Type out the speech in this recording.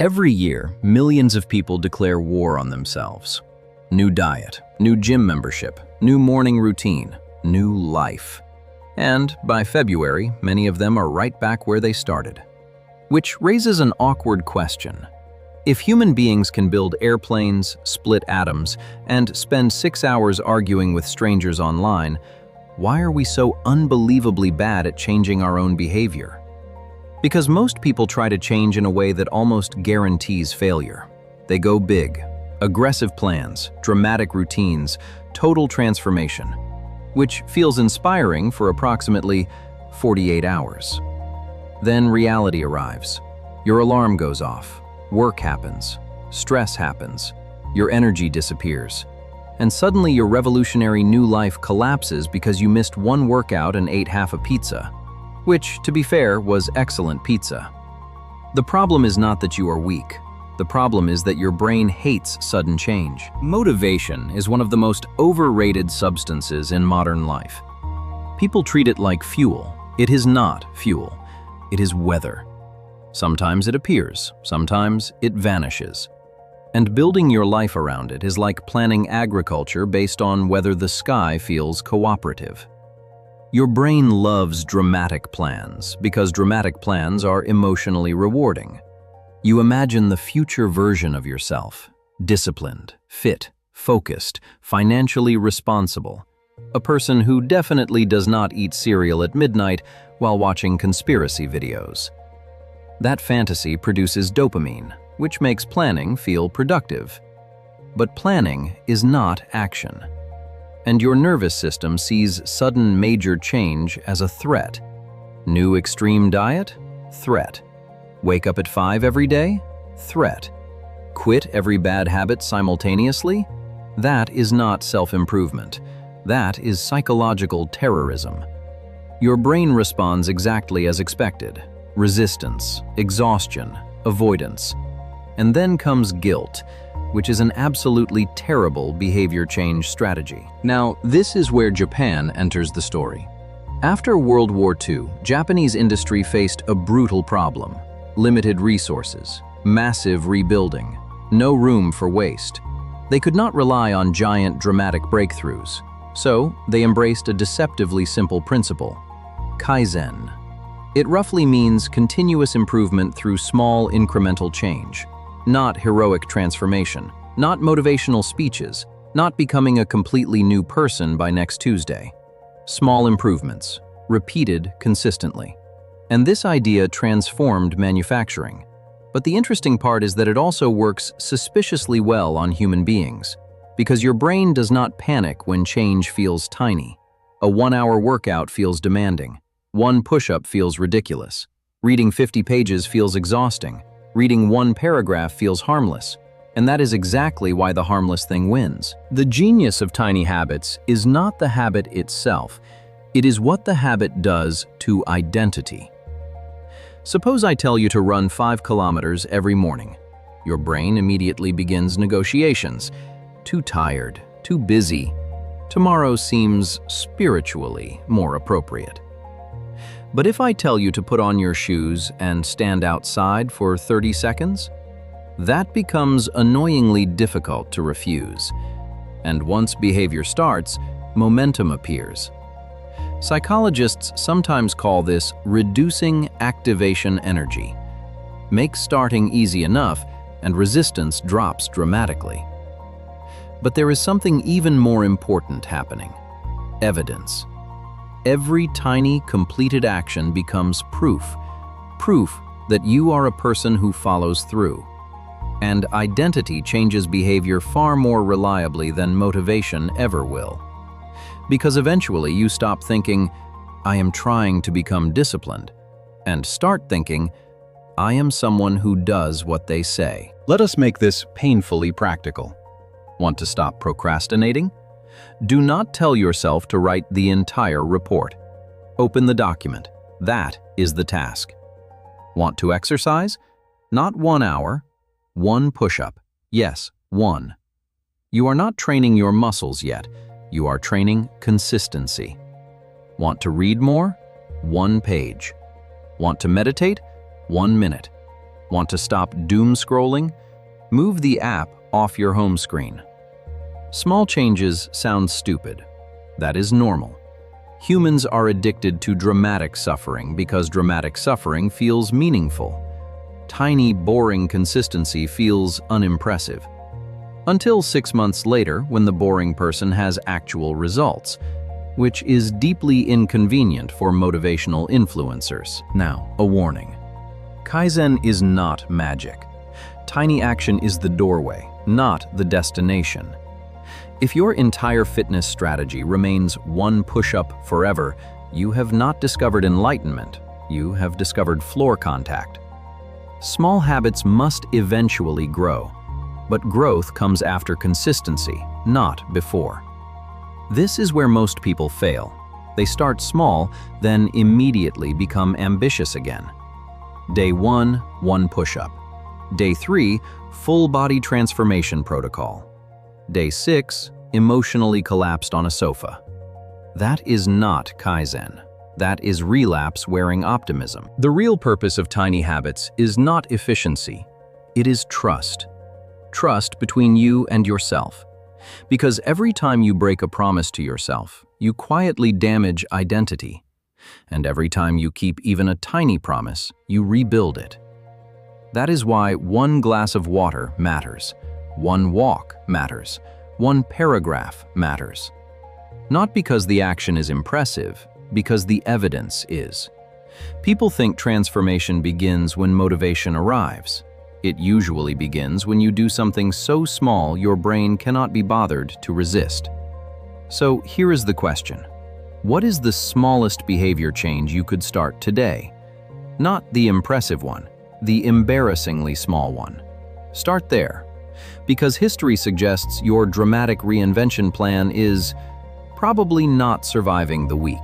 Every year, millions of people declare war on themselves. New diet, new gym membership, new morning routine, new life. And by February, many of them are right back where they started. Which raises an awkward question. If human beings can build airplanes, split atoms, and spend 6 hours arguing with strangers online, why are we so unbelievably bad at changing our own behavior? Because most people try to change in a way that almost guarantees failure. They go big, aggressive plans, dramatic routines, total transformation, which feels inspiring for approximately 48 hours. Then reality arrives. Your alarm goes off, work happens, stress happens, your energy disappears, and suddenly your revolutionary new life collapses because you missed one workout and ate half a pizza. Which, to be fair, was excellent pizza. The problem is not that you are weak. The problem is that your brain hates sudden change. Motivation is one of the most overrated substances in modern life. People treat it like fuel. It is not fuel. It is weather. Sometimes it appears, sometimes it vanishes. And building your life around it is like planning agriculture based on whether the sky feels cooperative. Your brain loves dramatic plans because dramatic plans are emotionally rewarding. You imagine the future version of yourself, disciplined, fit, focused, financially responsible, a person who definitely does not eat cereal at midnight while watching conspiracy videos. That fantasy produces dopamine, which makes planning feel productive. But planning is not action. And your nervous system sees sudden major change as a threat. New extreme diet? Threat. Wake up at 5 every day? Threat. Quit every bad habit simultaneously? That is not self-improvement. That is psychological terrorism. Your brain responds exactly as expected. Resistance, exhaustion, avoidance. And then comes guilt, which is an absolutely terrible behavior change strategy. Now, this is where Japan enters the story. After World War II, Japanese industry faced a brutal problem. Limited resources, massive rebuilding, no room for waste. They could not rely on giant dramatic breakthroughs, so they embraced a deceptively simple principle: Kaizen. It roughly means continuous improvement through small incremental change. Not heroic transformation, not motivational speeches, not becoming a completely new person by next Tuesday. Small improvements, repeated consistently. And this idea transformed manufacturing. But the interesting part is that it also works suspiciously well on human beings, because your brain does not panic when change feels tiny. A 1-hour workout feels demanding. One push-up feels ridiculous. Reading 50 pages feels exhausting. Reading one paragraph feels harmless, and that is exactly why the harmless thing wins. The genius of tiny habits is not the habit itself, it is what the habit does to identity. Suppose I tell you to run 5 kilometers every morning. Your brain immediately begins negotiations. Too tired, too busy. Tomorrow seems spiritually more appropriate. But if I tell you to put on your shoes and stand outside for 30 seconds, that becomes annoyingly difficult to refuse. And once behavior starts, momentum appears. Psychologists sometimes call this reducing activation energy. Make starting easy enough, and resistance drops dramatically. But there is something even more important happening: evidence. Every tiny, completed action becomes proof that you are a person who follows through. And identity changes behavior far more reliably than motivation ever will. Because eventually you stop thinking, "I am trying to become disciplined," and start thinking, "I am someone who does what they say." Let us make this painfully practical. Want to stop procrastinating? Do not tell yourself to write the entire report. Open the document. That is the task. Want to exercise? Not 1 hour, 1 push-up. Yes, 1. You are not training your muscles yet. You are training consistency. Want to read more? 1 page. Want to meditate? 1 minute. Want to stop doom scrolling? Move the app off your home screen. Small changes sound stupid. That is normal. Humans are addicted to dramatic suffering because dramatic suffering feels meaningful. Tiny, boring consistency feels unimpressive. Until 6 months later, when the boring person has actual results, which is deeply inconvenient for motivational influencers. Now, a warning. Kaizen is not magic. Tiny action is the doorway, not the destination. If your entire fitness strategy remains one push-up forever, you have not discovered enlightenment. You have discovered floor contact. Small habits must eventually grow, but growth comes after consistency, not before. This is where most people fail. They start small, then immediately become ambitious again. Day 1, 1 push-up. Day 3, full body transformation protocol. Day 6, emotionally collapsed on a sofa. That is not Kaizen. That is relapse wearing optimism. The real purpose of tiny habits is not efficiency. It is trust. Trust between you and yourself. Because every time you break a promise to yourself, you quietly damage identity. And every time you keep even a tiny promise, you rebuild it. That is why one glass of water matters, one walk matters, one paragraph matters. Not because the action is impressive, because the evidence is. People think transformation begins when motivation arrives. It usually begins when you do something so small your brain cannot be bothered to resist. So here is the question. What is the smallest behavior change you could start today? Not the impressive one, the embarrassingly small one. Start there, because history suggests your dramatic reinvention plan is probably not surviving the week.